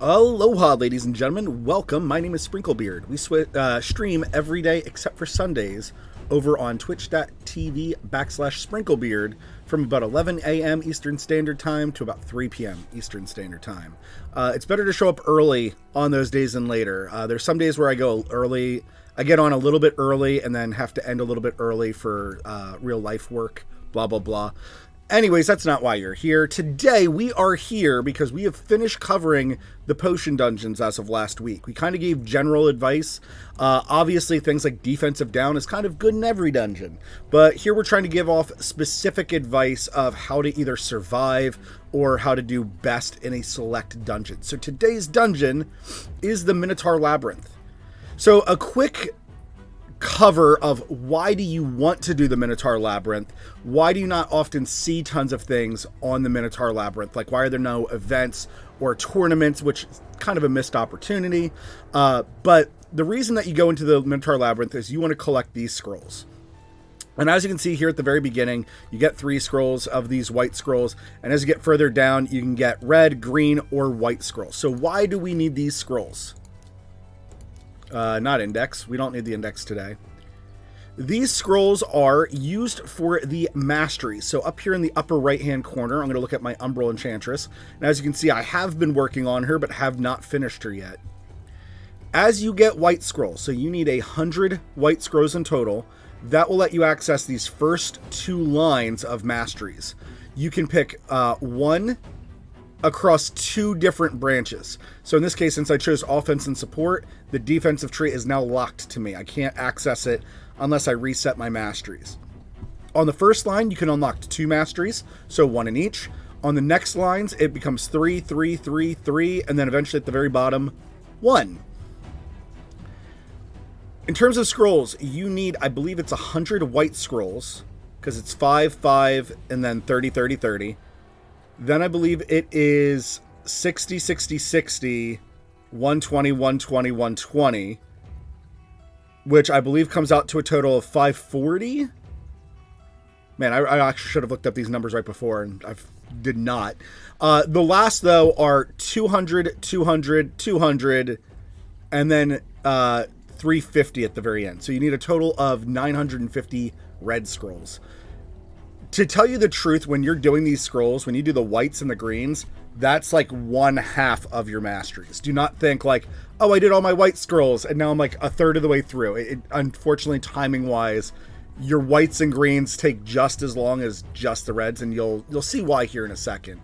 Aloha, ladies and gentlemen. Welcome. My name is SprinkleBeard. We stream every day except for Sundays over on twitch.tv/SprinkleBeard from about 11 a.m. Eastern Standard Time to about 3 p.m. Eastern Standard Time. It's better to show up early on those days than later. There's some days where I go early. I get on a little bit early and then have to end a little bit early for real life work, blah, blah, blah. Anyways, that's not why you're here. Today, we are here because we have finished covering the potion dungeons as of last week. We kind of gave general advice. Obviously, things like defensive down is kind of good in every dungeon. But here we're trying to give off specific advice of how to either survive or how to do best in a select dungeon. So today's dungeon is the Minotaur Labyrinth. So a quick cover of why do you want to do the Minotaur Labyrinth? Why do you not often see tons of things on the Minotaur Labyrinth? Like, why are there no events or tournaments, which is kind of a missed opportunity? But the reason that you go into the Minotaur Labyrinth is you want to collect these scrolls. And as you can see here at the very beginning, you get 3 scrolls of these white scrolls. And as you get further down, you can get red, green, or white scrolls. So why do we need these scrolls? Not index. We don't need the index today. These scrolls are used for the Masteries. So up here in the upper right-hand corner, I'm going to look at my Umbral Enchantress. And as you can see, I have been working on her, but have not finished her yet. As you get white scrolls, so you need 100 white scrolls in total, that will let you access these first 2 lines of Masteries. You can pick one across 2 different branches. So in this case, since I chose offense and support, the defensive tree is now locked to me. I can't access it unless I reset my masteries. On the first line, you can unlock 2 masteries, so 1 in each. On the next lines, it becomes 3, 3, 3, 3, and then eventually at the very bottom, 1. In terms of scrolls, you need, I believe it's 100 white scrolls, because it's 5, 5, and then 30, 30, 30. Then I believe it is 60, 60, 60, 120, 120, 120, which I believe comes out to a total of 540. Man, I actually should have looked up these numbers right before, and I did not. The last, though, are 200, 200, 200, and then 350 at the very end. So you need a total of 950 red scrolls. To tell you the truth, when you're doing these scrolls, when you do the whites and the greens, that's like 1/2 of your masteries. Do not think like, oh, I did all my white scrolls and now I'm like a third of the way through. Unfortunately, timing-wise, your whites and greens take just as long as just the reds, and you'll see why here in a second.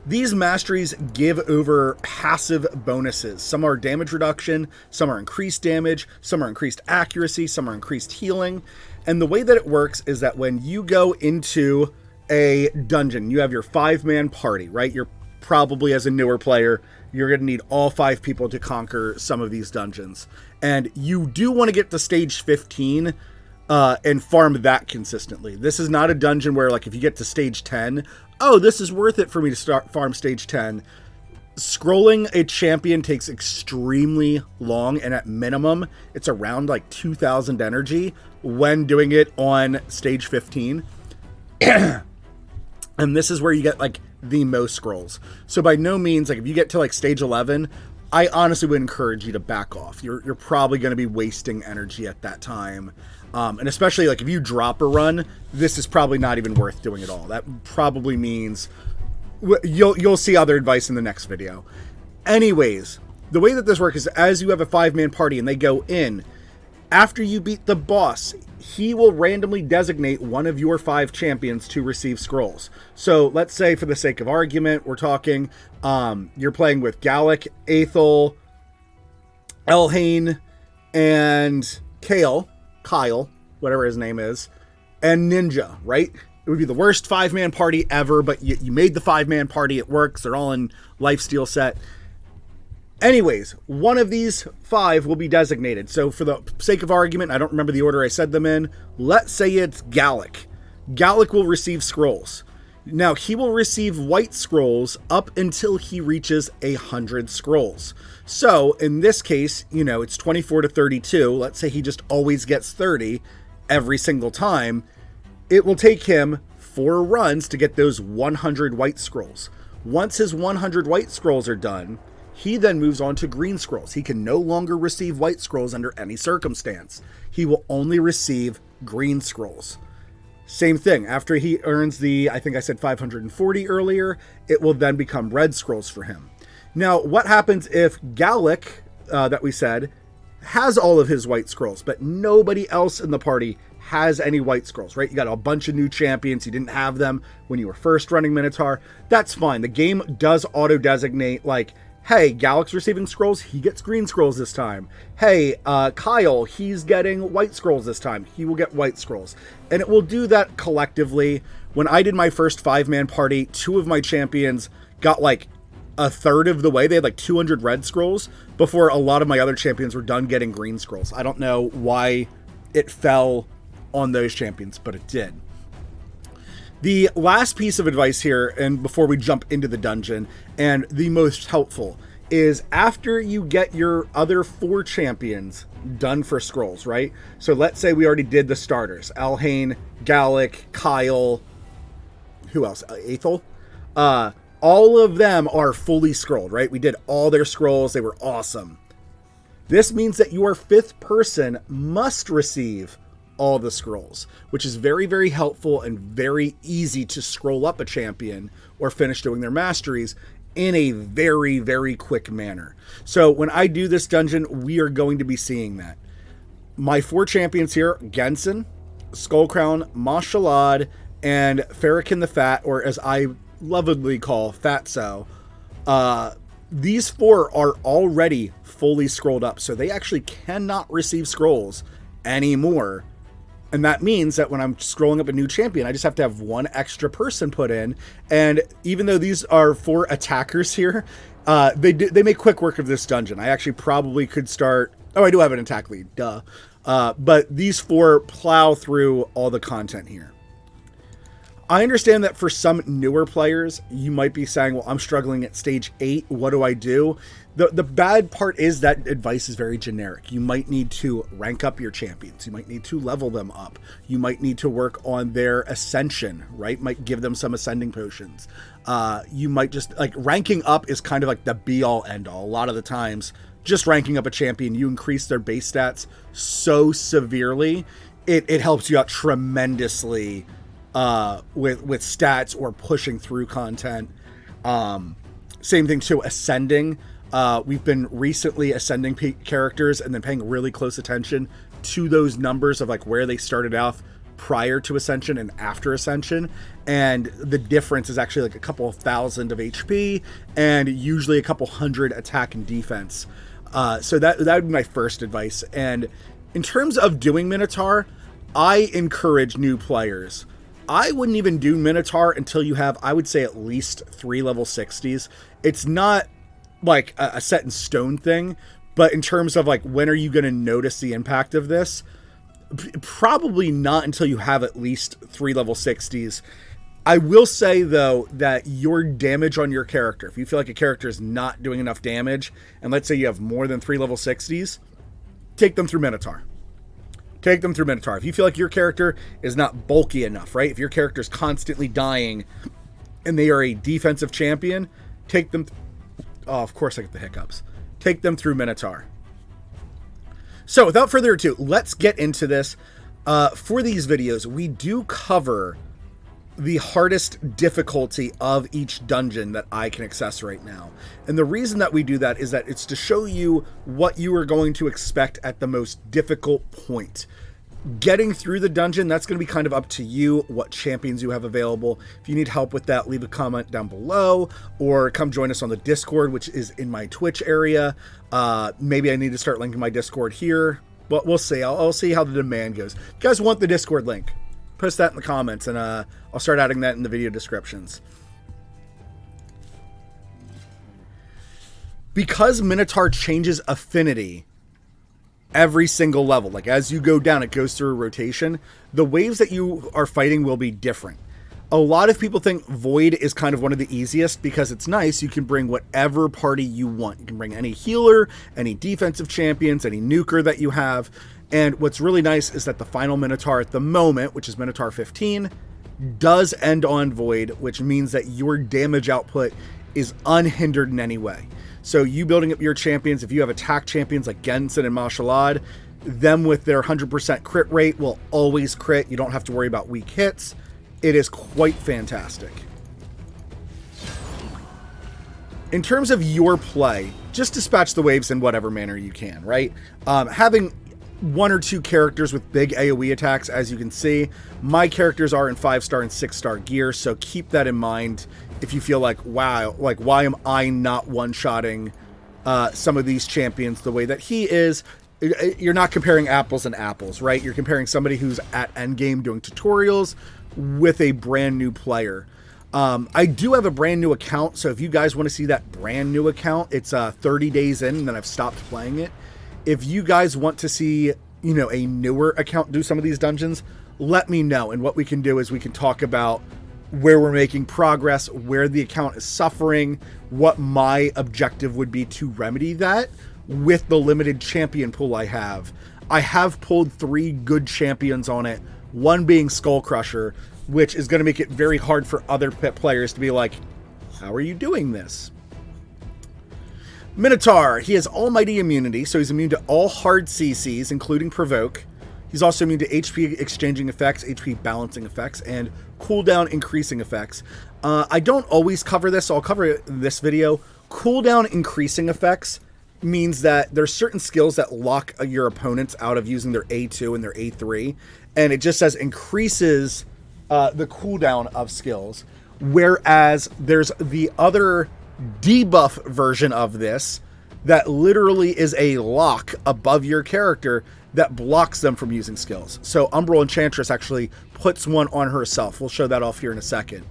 These masteries give over passive bonuses. Some are damage reduction, some are increased damage, some are increased accuracy, some are increased healing. And the way that it works is that when you go into a dungeon, you have your 5-man party, right? You're probably, as a newer player, you're going to need all 5 people to conquer some of these dungeons. And you do want to get to stage 15 and farm that consistently. This is not a dungeon where, like, if you get to stage 10, oh, this is worth it for me to start farm stage 10. Scrolling a champion takes extremely long, and at minimum, it's around like 2,000 energy when doing it on stage 15. And this is where you get like the most scrolls. So by no means, like if you get to like stage 11, I honestly would encourage you to back off. You're probably going to be wasting energy at that time. And especially like if you drop a run, this is probably not even worth doing at all. That probably means you'll see other advice in the next video. Anyways, the way that this works is as you have a 5-man party and they go in, after you beat the boss, he will randomly designate one of your 5 champions to receive scrolls. So let's say for the sake of argument, we're talking, you're playing with Gallic, Aethel, Elhain, and Kyle, whatever his name is, and Ninja, right? It would be the worst 5-man party ever, but you made the 5-man party. It works. They're all in lifesteal set. Anyways, one of these 5 will be designated. So for the sake of argument, I don't remember the order I said them in. Let's say it's Gallic. Gallic will receive scrolls. Now, he will receive white scrolls up until he reaches 100 scrolls. So in this case, it's 24 to 32. Let's say he just always gets 30 every single time. It will take him 4 runs to get those 100 white scrolls. Once his 100 white scrolls are done, he then moves on to green scrolls. He can no longer receive white scrolls under any circumstance. He will only receive green scrolls. Same thing, after he earns the, I think I said 540 earlier, it will then become red scrolls for him. Now, what happens if Gallic, that we said, has all of his white scrolls, but nobody else in the party has any white scrolls, right? You got a bunch of new champions. You didn't have them when you were first running Minotaur. That's fine. The game does auto-designate, like, hey, Gallic's receiving scrolls. He gets green scrolls this time. Hey, Kyle, he's getting white scrolls this time. He will get white scrolls. And it will do that collectively. When I did my first 5-man party, 2 of my champions got like a third of the way. They had like 200 red scrolls before a lot of my other champions were done getting green scrolls. I don't know why it fell on those champions, but it did. The last piece of advice here, and before we jump into the dungeon, and the most helpful, is after you get your other 4 champions done for scrolls, right? So let's say we already did the starters. Alhain, Gallic, Kyle, who else? Aethel. All of them are fully scrolled, right? We did all their scrolls. They were awesome. This means that your 5th person must receive all the scrolls, which is very, very helpful and very easy to scroll up a champion or finish doing their masteries in a very, very quick manner. So when I do this dungeon, we are going to be seeing that. My 4 champions here, Gensen, Skullcrown, Mashalad, and Farrakhan the Fat, or as I lovingly call Fatso. These 4 are already fully scrolled up, so they actually cannot receive scrolls anymore. And that means that when I'm scrolling up a new champion, I just have to have 1 extra person put in. And even though these are 4 attackers here, they make quick work of this dungeon. I actually probably could start... Oh, I do have an attack lead, duh. But these 4 plow through all the content here. I understand that for some newer players, you might be saying, well, I'm struggling at stage 8. What do I do? The bad part is that advice is very generic. You might need to rank up your champions. You might need to level them up. You might need to work on their ascension, right? Might give them some ascending potions. You might just, like, ranking up is kind of like the be-all, end-all. A lot of the times, just ranking up a champion, you increase their base stats so severely, it helps you out tremendously with stats or pushing through content. Same thing too, ascending. We've been recently ascending characters and then paying really close attention to those numbers of like where they started off prior to ascension and after ascension. And the difference is actually like a couple of thousand of HP and usually a couple hundred attack and defense. So that would be my first advice. And in terms of doing Minotaur, I encourage new players. I wouldn't even do Minotaur until you have, I would say, at least 3 level 60s. It's not like a set in stone thing, but in terms of like when are you going to notice the impact of this, probably not until you have at least 3 level 60s. I will say though that your damage on your character, if you feel like a character is not doing enough damage, and let's say you have more than 3 level 60s, take them through Minotaur. Take them through Minotaur. If you feel like your character is not bulky enough, right? If your character is constantly dying and they are a defensive champion, take them... Oh, of course I get the hiccups. Take them through Minotaur. So without further ado, let's get into this. For these videos, we do cover the hardest difficulty of each dungeon that I can access right now. And the reason that we do that is that it's to show you what you are going to expect at the most difficult point. Getting through the dungeon, that's going to be kind of up to you, what champions you have available. If you need help with that, leave a comment down below, or come join us on the Discord, which is in my Twitch area. Maybe I need to start linking my Discord here, but we'll see. I'll see how the demand goes. If you guys want the Discord link, post that in the comments, and I'll start adding that in the video descriptions. Because Minotaur changes affinity every single level, like as you go down, it goes through a rotation, the waves that you are fighting will be different. A lot of people think Void is kind of one of the easiest because it's nice. You can bring whatever party you want. You can bring any healer, any defensive champions, any nuker that you have. And what's really nice is that the final Minotaur at the moment, which is Minotaur 15, does end on Void, which means that your damage output is unhindered in any way. So you building up your champions, if you have attack champions like Gensen and Mashalad, them with their 100% crit rate will always crit. You don't have to worry about weak hits. It is quite fantastic. In terms of your play, just dispatch the waves in whatever manner you can, right? Having 1 or 2 characters with big AoE attacks, as you can see, my characters are in 5-star and 6-star gear, so keep that in mind if you feel like, wow, like why am I not one-shotting some of these champions the way that he is? You're not comparing apples and apples, right? You're comparing somebody who's at endgame doing tutorials with a brand new player. I do have a brand new account, so if you guys want to see that brand new account, it's 30 days in, and then I've stopped playing it. If you guys want to see, you know, a newer account do some of these dungeons, let me know. And what we can do is we can talk about where we're making progress, where the account is suffering, what my objective would be to remedy that with the limited champion pool I have. I have pulled 3 good champions on it, one being Skull Crusher, which is going to make it very hard for other players to be like, how are you doing this? Minotaur, he has almighty immunity, so he's immune to all hard CCs, including Provoke. He's also immune to HP exchanging effects, HP balancing effects, and cooldown increasing effects. I don't always cover this, so I'll cover it in this video. Cooldown increasing effects means that there's certain skills that lock your opponents out of using their A2 and their A3, and it just says increases the cooldown of skills, whereas there's the other debuff version of this that literally is a lock above your character that blocks them from using skills. So Umbral Enchantress actually puts one on herself. We'll show that off here in a second.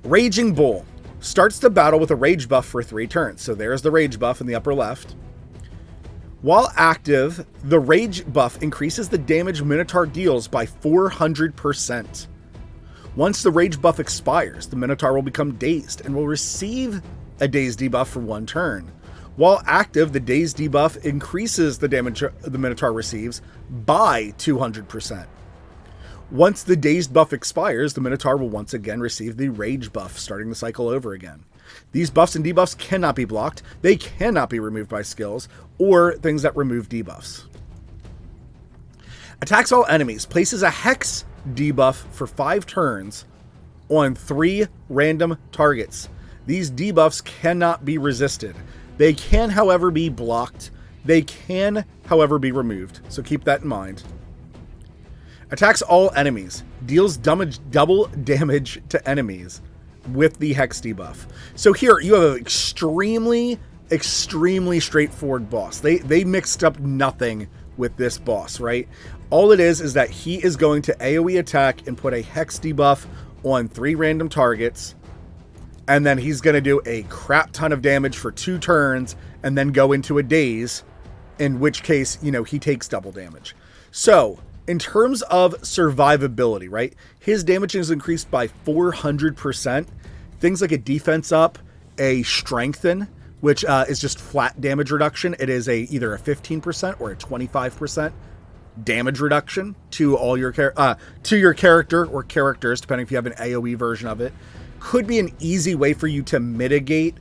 Raging Bull starts the battle with a rage buff for 3 turns. So there's the rage buff in the upper left. While active, the rage buff increases the damage Minotaur deals by 400%. Once the rage buff expires, the Minotaur will become dazed and will receive a dazed debuff for 1 turn. While active, the dazed debuff increases the damage the Minotaur receives by 200%. Once the dazed buff expires, the Minotaur will once again receive the rage buff, starting the cycle over again. These buffs and debuffs cannot be blocked, they cannot be removed by skills, or things that remove debuffs. Attacks all enemies, places a Hex debuff for 5 turns on 3 random targets. These debuffs cannot be resisted. They can, however, be blocked. They can, however, be removed, so keep that in mind. Attacks all enemies, deals double damage to enemies with the Hex debuff. So here you have an extremely straightforward boss. They mixed up nothing with this boss, right? All it is that he is going to AoE attack and put a Hex debuff on 3 random targets, and then he's going to do a crap ton of damage for 2 turns and then go into a daze, in which case, you know, he takes double damage. So in terms of survivability, right, his damage is increased by 400%. Things like a defense up, a strengthen, which is just flat damage reduction. It is either a 15% or a 25% damage reduction to all your your character or characters, depending if you have an AoE version of it. Could be an easy way for you to mitigate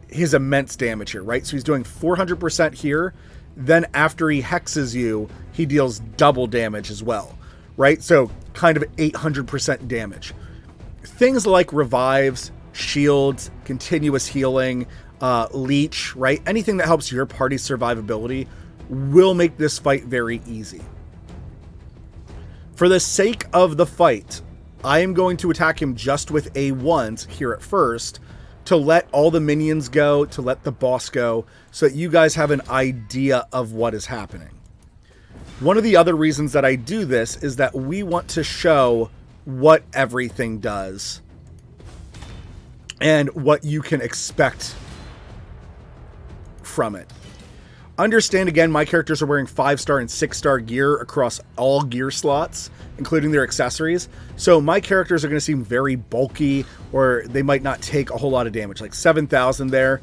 his immense damage here, right? So he's doing 400% here. Then after he hexes you, he deals double damage as well, right? So kind of 800% damage. Things like revives, shields, continuous healing, leech, right? Anything that helps your party's survivability will make this fight very easy. For the sake of the fight, I am going to attack him just with A1s here at first to let all the minions go, to let the boss go, so that you guys have an idea of what is happening. One of the other reasons that I do this is that we want to show what everything does and what you can expect from it. Understand, again, my characters are wearing 5-star and 6-star gear across all gear slots, including their accessories. So my characters are going to seem very bulky, or they might not take a whole lot of damage. Like 7,000 there,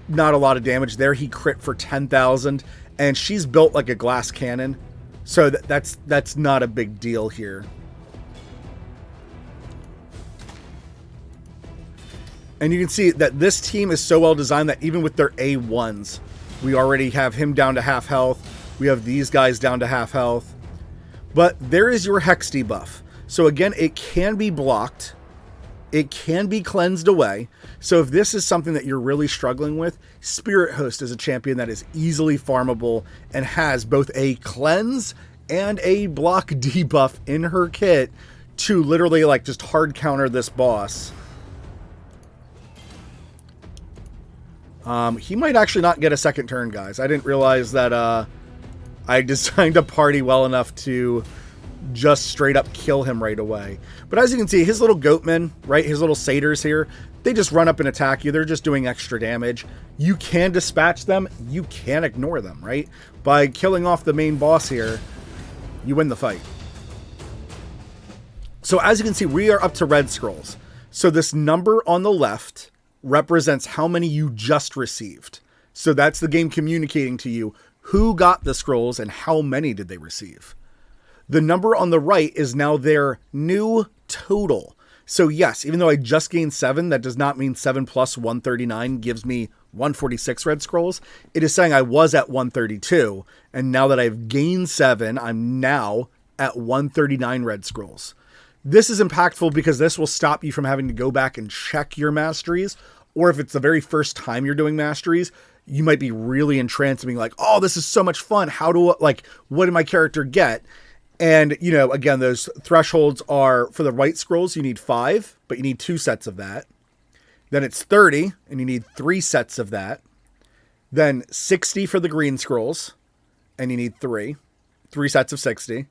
not a lot of damage. There he crit for 10,000, and she's built like a glass cannon. So that's not a big deal here. And you can see that this team is so well designed that even with their A1s, we already have him down to half health. We have these guys down to half health. But there is your Hex debuff. So again, it can be blocked. It can be cleansed away. So if this is something that you're really struggling with, Spirit Host is a champion that is easily farmable and has both a cleanse and a block debuff in her kit to literally like just hard counter this boss. He might actually not get a second turn, guys. I didn't realize that I designed a party well enough to just straight up kill him right away. But as you can see, his little goatmen, right, his little satyrs here, they just run up and attack you. They're just doing extra damage. You can dispatch them. You can ignore them, right? By killing off the main boss here, you win the fight. So as you can see, we are up to red scrolls. So this number on the left represents how many you just received. So that's the game communicating to you who got the scrolls and how many did they receive. The number on the right is now their new total. So yes, even though I just gained 7, that does not mean 7 plus 139 gives me 146 red scrolls. It is saying I was at 132, and now that I've gained 7, I'm now at 139 red scrolls. This is impactful because this will stop you from having to go back and check your masteries, or if it's the very first time you're doing masteries, you might be really entranced and being like, oh, this is so much fun. What did my character get? And, you know, again, those thresholds are for the white scrolls, you need 5, but you need 2 sets of that. Then it's 30, and you need 3 sets of that. Then 60 for the green scrolls, and you need 3 sets of 60.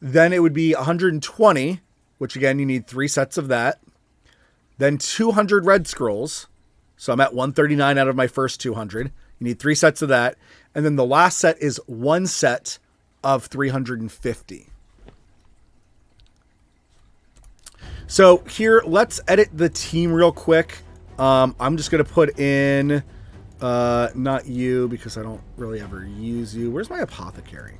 Then it would be 120, which again, you need 3 sets of that. Then 200 red scrolls. So I'm at 139 out of my first 200. You need 3 sets of that. And then the last set is 1 set of 350. So here, let's edit the team real quick. I'm just going to put in, not you, because I don't really ever use you. Where's my apothecary?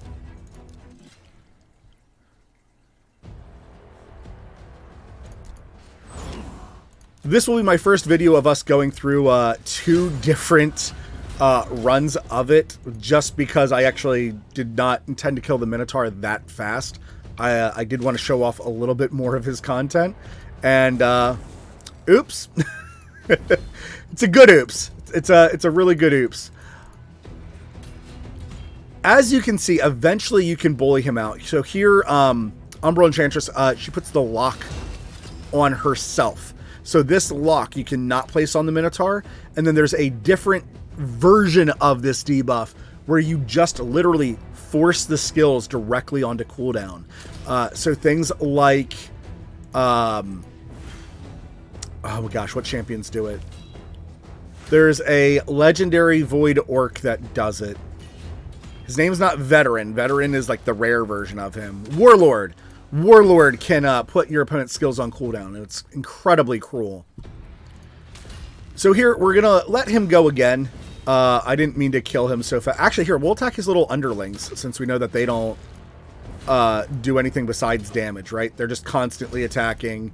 This will be my first video of us going through 2 different runs of it, just because I actually did not intend to kill the Minotaur that fast. I did want to show off a little bit more of his content, and oops. It's a good oops. It's a really good oops. As you can see, eventually you can bully him out. So here, Umbral Enchantress, she puts the lock on herself. So this lock you cannot place on the Minotaur, and then there's a different version of this debuff where you just literally force the skills directly onto cooldown. So things like, oh my gosh, what champions do it? There's a legendary Void Orc that does it. His name's not Veteran. Veteran is like the rare version of him. Warlord. Warlord can put your opponent's skills on cooldown, and it's incredibly cruel. So here, we're going to let him go again. I didn't mean to kill him so fast. Actually, here, we'll attack his little underlings, since we know that they don't do anything besides damage, right? They're just constantly attacking.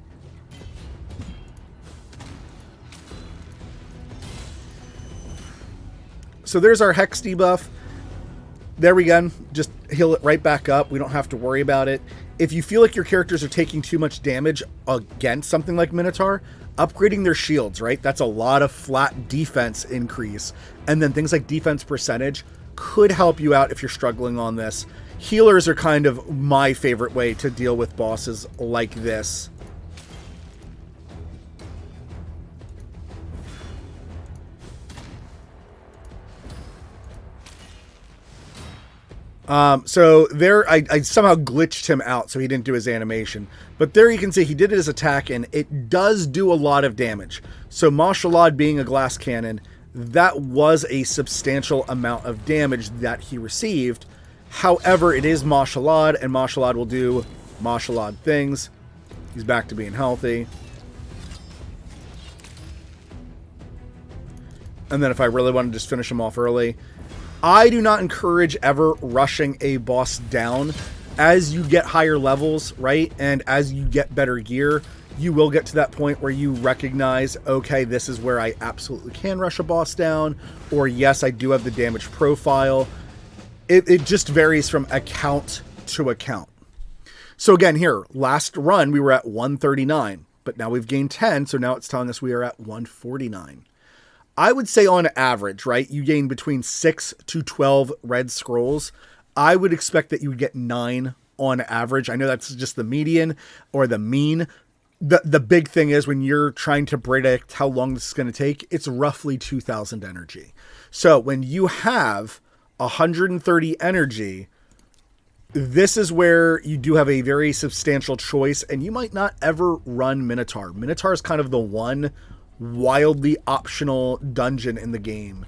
So there's our Hex debuff. There we go. Just heal it right back up. We don't have to worry about it. If you feel like your characters are taking too much damage against something like Minotaur, upgrading their shields, right? That's a lot of flat defense increase. And then things like defense percentage could help you out if you're struggling on this. Healers are kind of my favorite way to deal with bosses like this. So there, I somehow glitched him out so he didn't do his animation. But there you can see he did his attack, and it does do a lot of damage. So Mashallah being a glass cannon, that was a substantial amount of damage that he received. However, it is Mashallah, and Mashallah will do Mashallah things. He's back to being healthy. And then if I really want to just finish him off early, I do not encourage ever rushing a boss down. As you get higher levels, right, and as you get better gear, you will get to that point where you recognize, okay, this is where I absolutely can rush a boss down, or yes, I do have the damage profile. It just varies from account to account. So again, here, last run, we were at 139, but now we've gained 10, so now it's telling us we are at 149. I would say on average, right, you gain between 6 to 12 red scrolls. I would expect that you would get 9 on average. I know that's just the median or the mean. The big thing is when you're trying to predict how long this is going to take, it's roughly 2,000 energy. So when you have 130 energy, this is where you do have a very substantial choice, and you might not ever run Minotaur. Minotaur is kind of the one wildly optional dungeon in the game.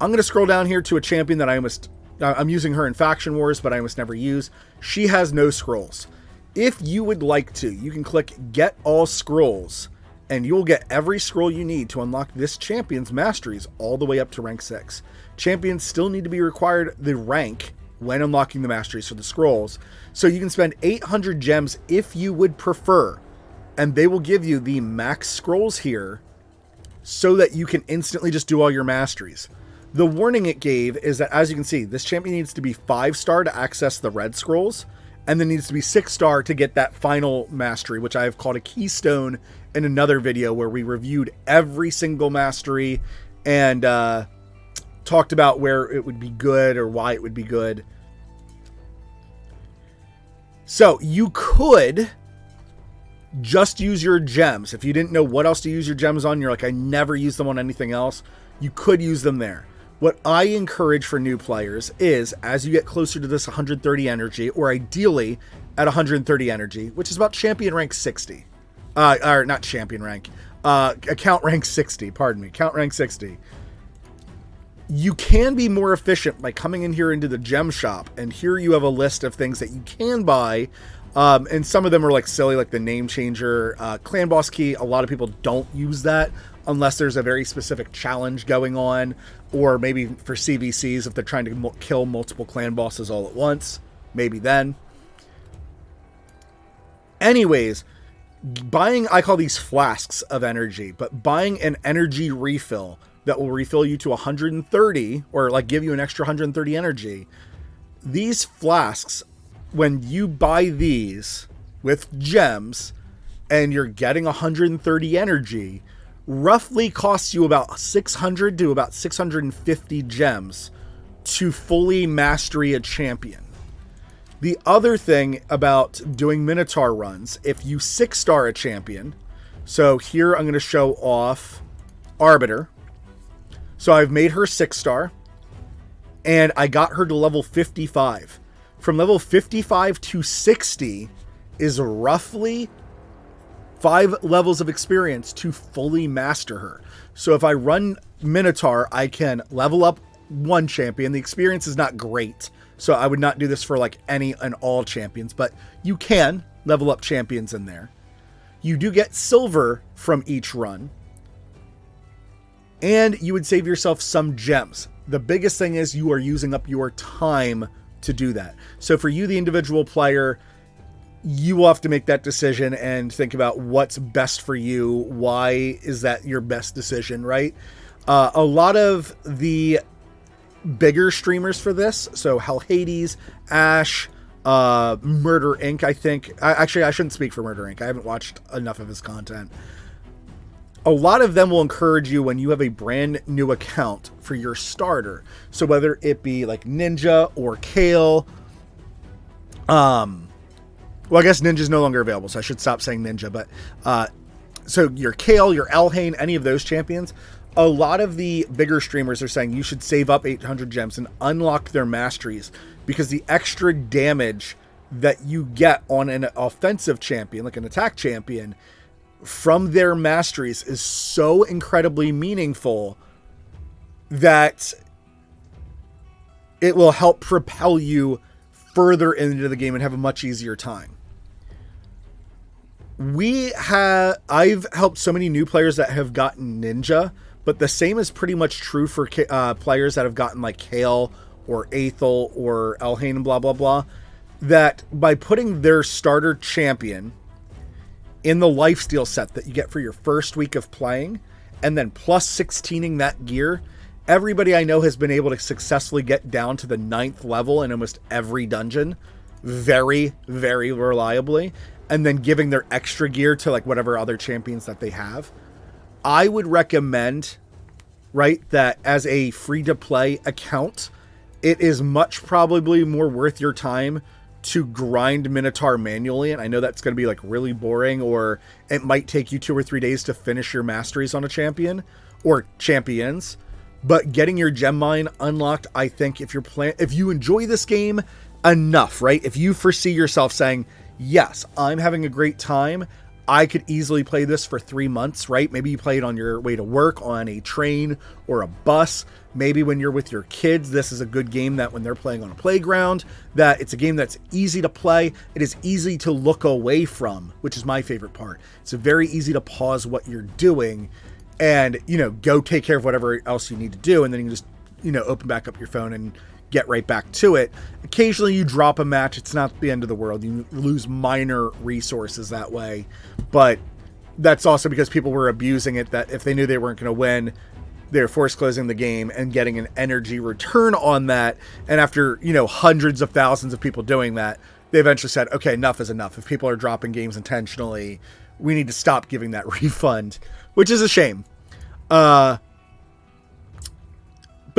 I'm going to scroll down here to a champion that I'm using her in Faction Wars, but I almost never use. She has no scrolls. If you would like to, you can click Get All Scrolls, and you'll get every scroll you need to unlock this champion's masteries all the way up to rank 6. Champions still need to be required the rank when unlocking the masteries for the scrolls. So you can spend 800 gems if you would prefer, and they will give you the max scrolls here so that you can instantly just do all your masteries. The warning it gave is that, as you can see, this champion needs to be 5-star to access the red scrolls, and then needs to be 6-star to get that final mastery, which I have called a keystone in another video where we reviewed every single mastery and talked about where it would be good or why it would be good. So you could just use your gems. If you didn't know what else to use your gems on, you're like, I never use them on anything else, you could use them there. What I encourage for new players is, as you get closer to this 130 energy, or ideally at 130 energy, which is about champion rank 60, or not champion rank, account rank 60, pardon me, account rank 60, you can be more efficient by coming in here into the gem shop, and here you have a list of things that you can buy. And some of them are like silly, like the name changer, clan boss key. A lot of people don't use that unless there's a very specific challenge going on, or maybe for CVCs if they're trying to kill multiple clan bosses all at once, maybe then. Anyways, buying, I call these flasks of energy, but buying an energy refill that will refill you to 130, or like give you an extra 130 energy. These flasks, when you buy these with gems and you're getting 130 energy, roughly costs you about 600 to about 650 gems to fully mastery a champion. The other thing about doing Minotaur runs, if you 6-star a champion, so here I'm going to show off Arbiter. So I've made her 6-star and I got her to level 55. From level 55 to 60 is roughly 5 levels of experience to fully master her. So if I run Minotaur, I can level up one champion. The experience is not great, so I would not do this for like any and all champions, but you can level up champions in there. You do get silver from each run, and you would save yourself some gems. The biggest thing is you are using up your time to do that. So for you, the individual player, you will have to make that decision and think about what's best for you. Why is that your best decision, right? A lot of the bigger streamers for this, so Hell Hades, Ash, Murder Inc., I think. Actually, I shouldn't speak for Murder Inc. I haven't watched enough of his content. A lot of them will encourage you when you have a brand new account for your starter. So whether it be like Ninja or Kale, well, I guess Ninja's no longer available, so I should stop saying Ninja, but so your Kale, your Elhain, any of those champions, a lot of the bigger streamers are saying you should save up 800 gems and unlock their masteries, because the extra damage that you get on an offensive champion, like an attack champion, from their masteries is so incredibly meaningful that it will help propel you further into the game and have a much easier time. I've helped so many new players that have gotten Ninja, but the same is pretty much true for players that have gotten like Kale or Aethel or Elhain and blah, blah, blah, that by putting their starter champion in the lifesteal set that you get for your first week of playing, and then plus 16ing that gear, everybody I know has been able to successfully get down to the 9th level in almost every dungeon very, very reliably, and then giving their extra gear to like whatever other champions that they have. I would recommend, right, that as a free-to-play account, it is much probably more worth your time to grind Minotaur manually. And I know that's going to be like really boring, or it might take you 2 or 3 days to finish your masteries on a champion or champions. But getting your gem mine unlocked, I think if you enjoy this game enough, right? If you foresee yourself saying, yes, I'm having a great time, I could easily play this for 3 months, right? Maybe you play it on your way to work, on a train or a bus. Maybe when you're with your kids, this is a good game that when they're playing on a playground, that it's a game that's easy to play. It is easy to look away from, which is my favorite part. It's very easy to pause what you're doing and, go take care of whatever else you need to do. And then you can just, open back up your phone and get right back to it. Occasionally you drop a match. It's not the end of the world. You lose minor resources that way, but that's also because people were abusing it, that if they knew they weren't going to win, they're force closing the game and getting an energy return on that. And after, hundreds of thousands of people doing that, they eventually said, okay, enough is enough. If people are dropping games intentionally, we need to stop giving that refund, which is a shame. But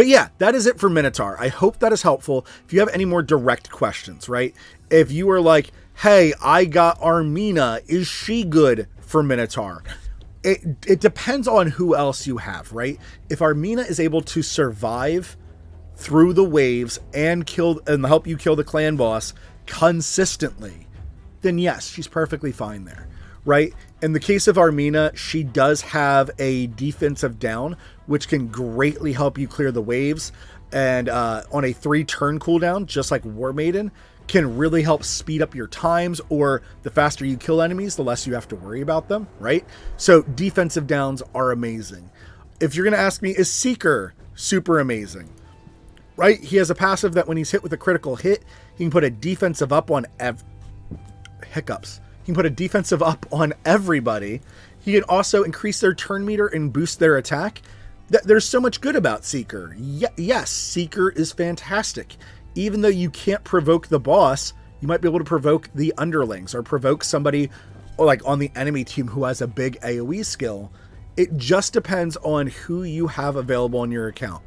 yeah, that is it for Minotaur. I hope that is helpful. If you have any more direct questions, right? If you are like, hey, I got Armina, is she good for Minotaur? It depends on who else you have, right? If Armina is able to survive through the waves and help you kill the clan boss consistently, then yes, she's perfectly fine there, right? In the case of Armina, she does have a defensive down, which can greatly help you clear the waves. And on a 3-turn cooldown, just like War Maiden, can really help speed up your times, or the faster you kill enemies, the less you have to worry about them, right? So defensive downs are amazing. If you're going to ask me, is Seeker super amazing? Right? He has a passive that when he's hit with a critical hit, he can put a defensive up on hiccups. He can put a defensive up on everybody. He can also increase their turn meter and boost their attack. There's so much good about Seeker. Yes, Seeker is fantastic. Even though you can't provoke the boss, you might be able to provoke the underlings or provoke somebody like on the enemy team who has a big AoE skill. It just depends on who you have available on your account.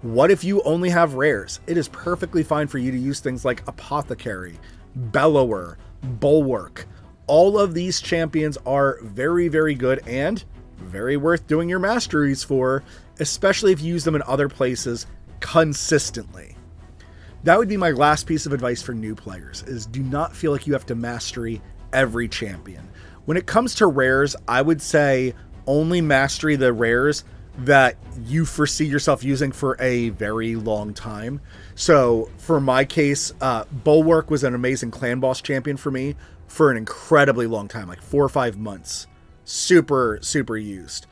What if you only have rares? It is perfectly fine for you to use things like Apothecary, Bellower, Bulwark. All of these champions are very, very good and very worth doing your masteries for, especially if you use them in other places consistently. That would be my last piece of advice for new players, is do not feel like you have to mastery every champion. When it comes to rares, I would say only mastery the rares that you foresee yourself using for a very long time. So for my case, Bulwark was an amazing clan boss champion for me for an incredibly long time, like 4 or 5 months. Super, super used.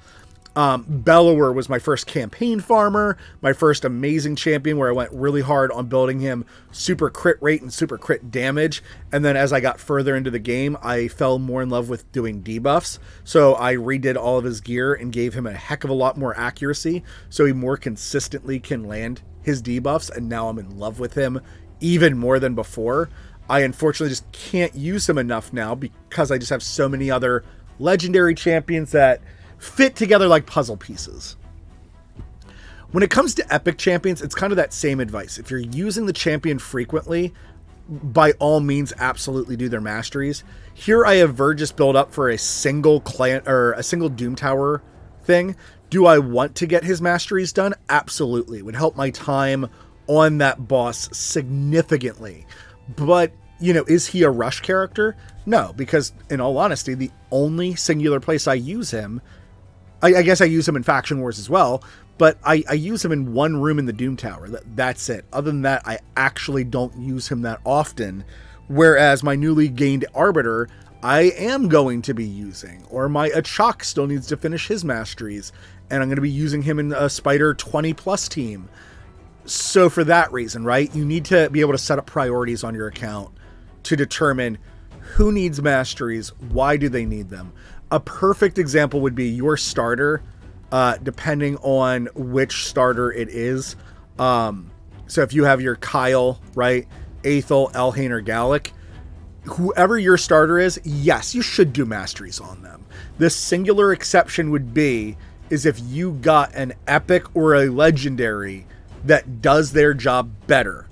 Bellower was my first campaign farmer, my first amazing champion where I went really hard on building him super crit rate and super crit damage. And then as I got further into the game, I fell more in love with doing debuffs. So I redid all of his gear and gave him a heck of a lot more accuracy, so he more consistently can land his debuffs. And now I'm in love with him even more than before. I unfortunately just can't use him enough now because I just have so many other legendary champions that fit together like puzzle pieces. When it comes to epic champions, it's kind of that same advice. If you're using the champion frequently, by all means, absolutely do their masteries. Here I have Vergis build up for a single clan or a single Doom Tower thing. Do I want to get his masteries done? Absolutely. It would help my time on that boss significantly. But, is he a rush character? No, because in all honesty, the only singular place I use him, I guess I use him in Faction Wars as well, but I use him in one room in the Doom Tower. That's it. Other than that, I actually don't use him that often. Whereas my newly gained Arbiter, I am going to be using. Or my Achak still needs to finish his masteries, and I'm going to be using him in a Spider 20 plus team. So for that reason, right, you need to be able to set up priorities on your account to determine Who needs masteries? Why do they need them? A perfect example would be your starter, depending on which starter it is. So if you have your Kyle, right, Aethel, Elhain, or Gallic, whoever your starter is, yes, you should do masteries on them. The singular exception would be is if you got an epic or a legendary that does their job better.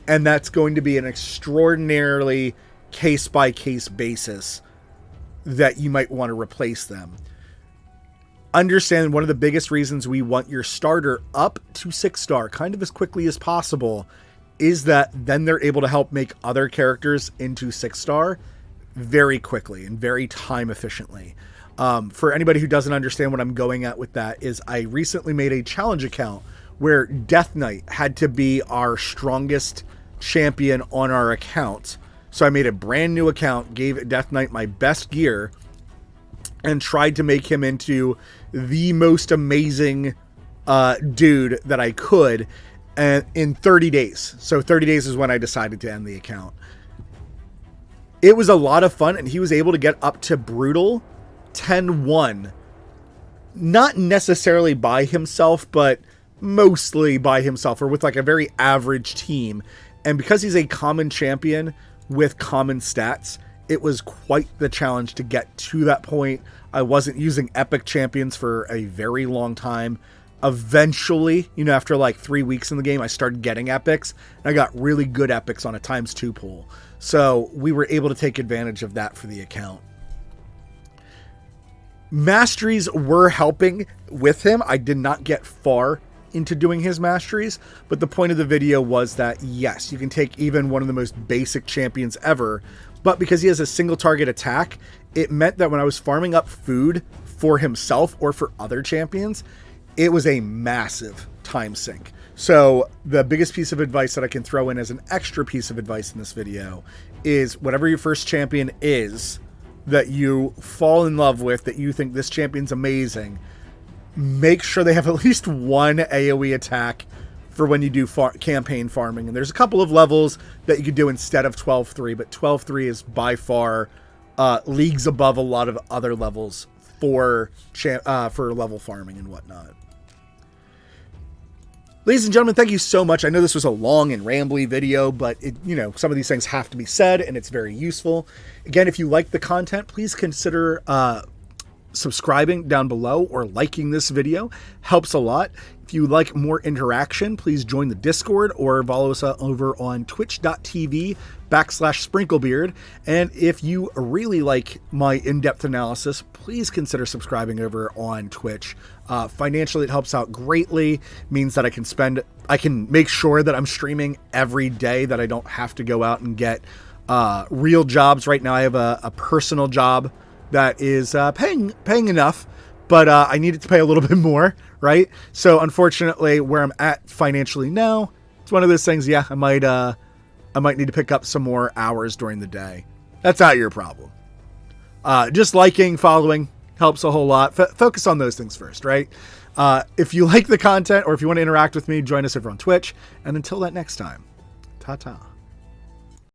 And that's going to be an extraordinarily case-by-case basis that you might want to replace them. Understand one of the biggest reasons we want your starter up to 6-star kind of as quickly as possible is that then they're able to help make other characters into 6-star very quickly and very time efficiently. For anybody who doesn't understand what I'm going at with that is I recently made a challenge account where Death Knight had to be our strongest champion on our account. So I made a brand new account, gave Death Knight my best gear, and tried to make him into the most amazing dude that I could, and in 30 days. So 30 days is when I decided to end the account. It was a lot of fun, and he was able to get up to brutal 10-1. Not necessarily by himself, but mostly by himself, or with like a very average team. And because he's a common champion with common stats, it was quite the challenge to get to that point. I wasn't using epic champions for a very long time. Eventually, after like 3 weeks in the game, I started getting epics, and I got really good epics on a ×2 pool. So we were able to take advantage of that for the account. Masteries were helping with him. I did not get far into doing his masteries, but the point of the video was that yes, you can take even one of the most basic champions ever, but because he has a single target attack, it meant that when I was farming up food for himself or for other champions, it was a massive time sink. So the biggest piece of advice that I can throw in as an extra piece of advice in this video is whatever your first champion is that you fall in love with, that you think this champion's amazing, make sure they have at least one AoE attack for when you do campaign farming. And there's a couple of levels that you could do instead of 12-3, but 12-3 is by far leagues above a lot of other levels for level farming and whatnot. Ladies and gentlemen, thank you so much. I know this was a long and rambly video, but some of these things have to be said, and it's very useful. Again, if you like the content, please consider subscribing down below or liking this video. Helps a lot. If you like more interaction, please join the Discord or follow us over on twitch.tv/SprinkleBeard. And if you really like my in-depth analysis, please consider subscribing over on Twitch. Financially, it helps out greatly. Means that I can make sure that I'm streaming every day, that I don't have to go out and get real jobs. Right now, I have a personal job that is paying enough, but I need it to pay a little bit more, right? So unfortunately, where I'm at financially now, it's one of those things. Yeah, I might need to pick up some more hours during the day. That's not your problem. Just liking, following helps a whole lot. Focus on those things first, right? If you like the content or if you want to interact with me, join us over on Twitch. And until that next time, ta-ta.